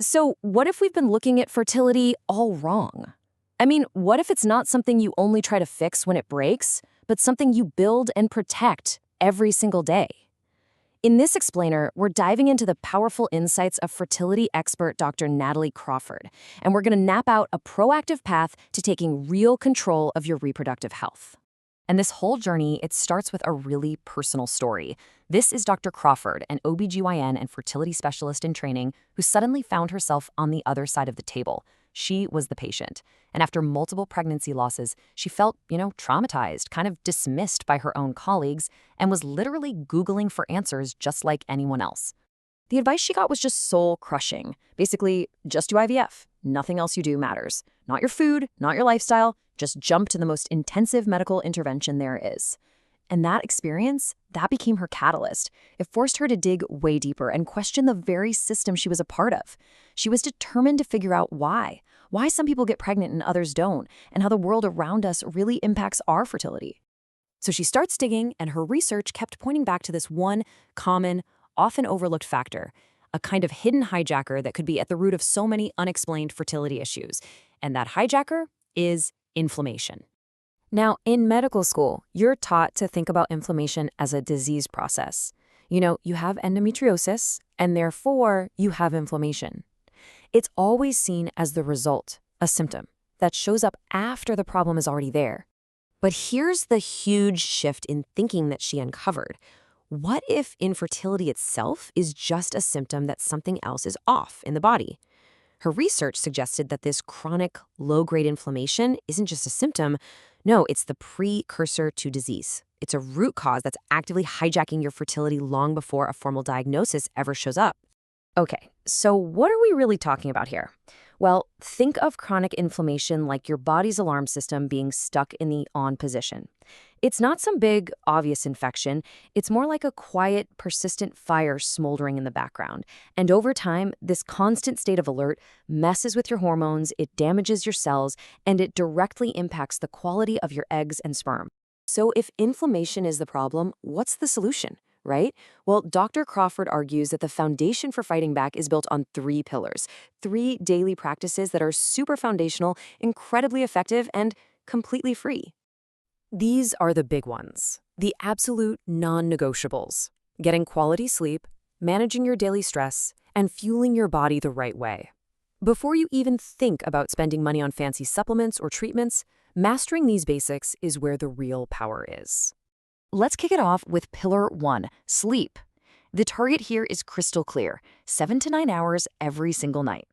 So, what if we've been looking at fertility all wrong? I mean, what if it's not something you only try to fix when it breaks, but something you build and protect every single day? In this explainer, we're diving into the powerful insights of fertility expert Dr. Natalie Crawford, and we're going to map out a proactive path to taking real control of your reproductive health. And this whole journey, it starts with a really personal story. This is Dr. Crawford, an OBGYN and fertility specialist in training, who suddenly found herself on the other side of the table. She was the patient. And after multiple pregnancy losses, she felt, traumatized, kind of dismissed by her own colleagues, and was literally Googling for answers just like anyone else. The advice she got was just soul-crushing. Basically, just do IVF. Nothing else you do matters. Not your food, not your lifestyle. Just jump to the most intensive medical intervention there is. And that experience, that became her catalyst. It forced her to dig way deeper and question the very system she was a part of. She was determined to figure out why some people get pregnant and others don't, and how the world around us really impacts our fertility. So she starts digging, and her research kept pointing back to this one common, often overlooked factor, a kind of hidden hijacker that could be at the root of so many unexplained fertility issues. And that hijacker is inflammation. Now, in medical school, you're taught to think about inflammation as a disease process. You have endometriosis, and therefore you have inflammation. It's always seen as the result, a symptom, that shows up after the problem is already there. But here's the huge shift in thinking that she uncovered. What if infertility itself is just a symptom that something else is off in the body? Her research suggested that this chronic, low-grade inflammation isn't just a symptom. No, it's the precursor to disease. It's a root cause that's actively hijacking your fertility long before a formal diagnosis ever shows up. Okay, so what are we really talking about here? Well, think of chronic inflammation like your body's alarm system being stuck in the on position. It's not some big, obvious infection. It's more like a quiet, persistent fire smoldering in the background. And over time, this constant state of alert messes with your hormones, it damages your cells, and it directly impacts the quality of your eggs and sperm. So if inflammation is the problem, what's the solution, right? Well, Dr. Crawford argues that the foundation for fighting back is built on 3 pillars, 3 daily practices that are super foundational, incredibly effective, and completely free. These are the big ones, the absolute non-negotiables: getting quality sleep, managing your daily stress, and fueling your body the right way. Before you even think about spending money on fancy supplements or treatments, mastering these basics is where the real power is. Let's kick it off with Pillar 1, sleep. The target here is crystal clear, 7 to 9 hours every single night.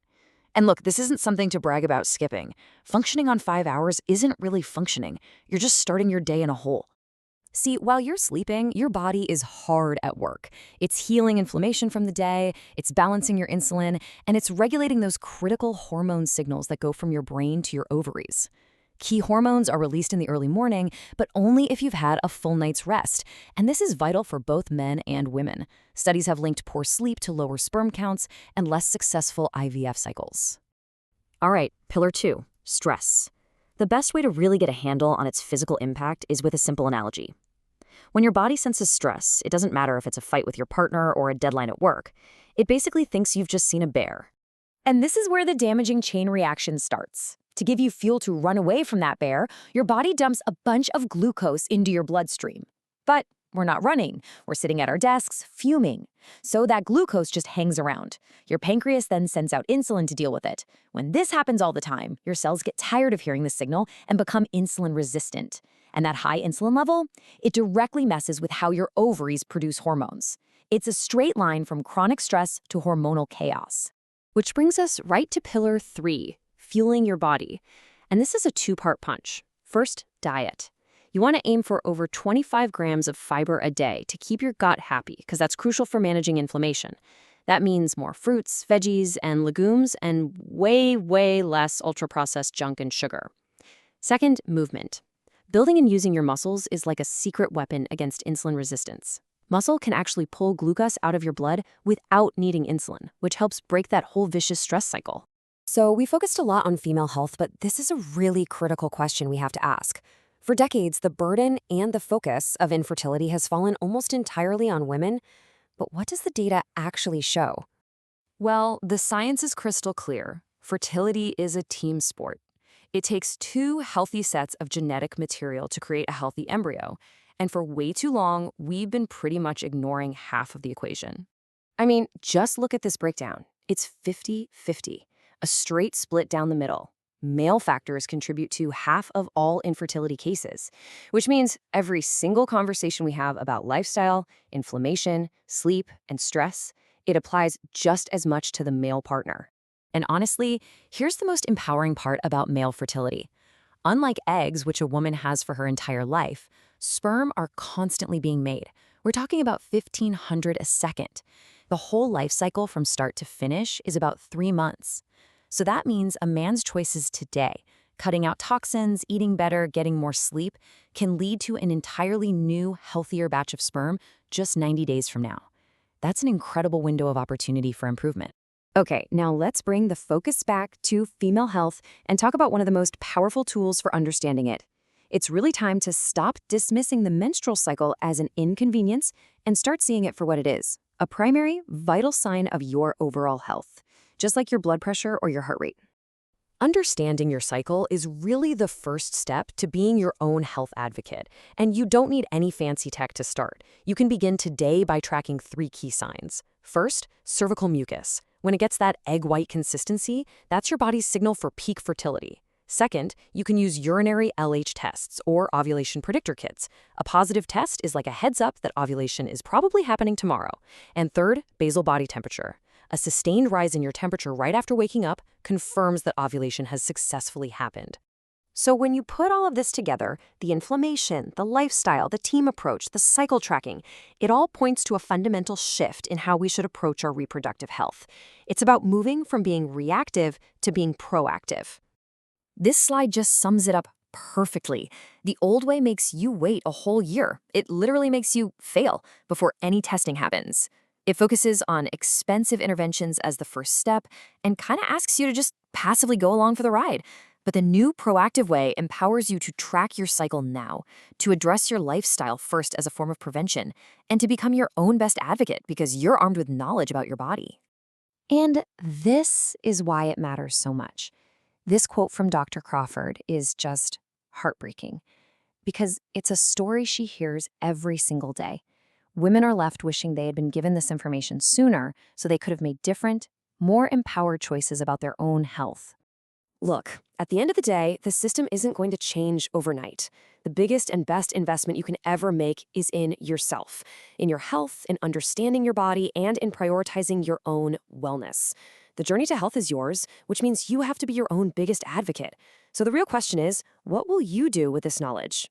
And look, this isn't something to brag about skipping. Functioning on 5 hours isn't really functioning. You're just starting your day in a hole. See, while you're sleeping, your body is hard at work. It's healing inflammation from the day, it's balancing your insulin, and it's regulating those critical hormone signals that go from your brain to your ovaries. Key hormones are released in the early morning, but only if you've had a full night's rest. And this is vital for both men and women. Studies have linked poor sleep to lower sperm counts and less successful IVF cycles. All right, Pillar 2, stress. The best way to really get a handle on its physical impact is with a simple analogy. When your body senses stress, it doesn't matter if it's a fight with your partner or a deadline at work. It basically thinks you've just seen a bear. And this is where the damaging chain reaction starts. To give you fuel to run away from that bear, your body dumps a bunch of glucose into your bloodstream. But we're not running. We're sitting at our desks, fuming. So that glucose just hangs around. Your pancreas then sends out insulin to deal with it. When this happens all the time, your cells get tired of hearing the signal and become insulin resistant. And that high insulin level, it directly messes with how your ovaries produce hormones. It's a straight line from chronic stress to hormonal chaos. Which brings us right to Pillar 3. Fueling your body. And this is a 2-part punch. First, diet. You want to aim for over 25 grams of fiber a day to keep your gut happy, because that's crucial for managing inflammation. That means more fruits, veggies, and legumes, and way, way less ultra-processed junk and sugar. Second, movement. Building and using your muscles is like a secret weapon against insulin resistance. Muscle can actually pull glucose out of your blood without needing insulin, which helps break that whole vicious stress cycle. So we focused a lot on female health, but this is a really critical question we have to ask. For decades, the burden and the focus of infertility has fallen almost entirely on women. But what does the data actually show? Well, the science is crystal clear. Fertility is a team sport. It takes two healthy sets of genetic material to create a healthy embryo. And for way too long, we've been pretty much ignoring half of the equation. I mean, just look at this breakdown. It's 50-50, a straight split down the middle. Male factors contribute to half of all infertility cases, which means every single conversation we have about lifestyle, inflammation, sleep, and stress, it applies just as much to the male partner. And honestly, here's the most empowering part about male fertility. Unlike eggs, which a woman has for her entire life, sperm are constantly being made. We're talking about 1,500 a second. The whole life cycle from start to finish is about 3 months. So that means a man's choices today, cutting out toxins, eating better, getting more sleep, can lead to an entirely new, healthier batch of sperm just 90 days from now. That's an incredible window of opportunity for improvement. Okay, now let's bring the focus back to female health and talk about one of the most powerful tools for understanding it. It's really time to stop dismissing the menstrual cycle as an inconvenience and start seeing it for what it is, a primary, vital sign of your overall health, just like your blood pressure or your heart rate. Understanding your cycle is really the first step to being your own health advocate, and you don't need any fancy tech to start. You can begin today by tracking 3 key signs. First, cervical mucus. When it gets that egg white consistency, that's your body's signal for peak fertility. Second, you can use urinary LH tests or ovulation predictor kits. A positive test is like a heads up that ovulation is probably happening tomorrow. And third, basal body temperature. A sustained rise in your temperature right after waking up confirms that ovulation has successfully happened. So when you put all of this together, the inflammation, the lifestyle, the team approach, the cycle tracking, it all points to a fundamental shift in how we should approach our reproductive health. It's about moving from being reactive to being proactive. This slide just sums it up perfectly. The old way makes you wait a whole year. It literally makes you fail before any testing happens. It focuses on expensive interventions as the first step and kind of asks you to just passively go along for the ride. But the new proactive way empowers you to track your cycle now, to address your lifestyle first as a form of prevention, and to become your own best advocate because you're armed with knowledge about your body. And this is why it matters so much. This quote from Dr. Crawford is just heartbreaking because it's a story she hears every single day. Women are left wishing they had been given this information sooner so they could have made different, more empowered choices about their own health. Look, at the end of the day, the system isn't going to change overnight. The biggest and best investment you can ever make is in yourself, in your health, in understanding your body, and in prioritizing your own wellness. The journey to health is yours, which means you have to be your own biggest advocate. So the real question is, what will you do with this knowledge?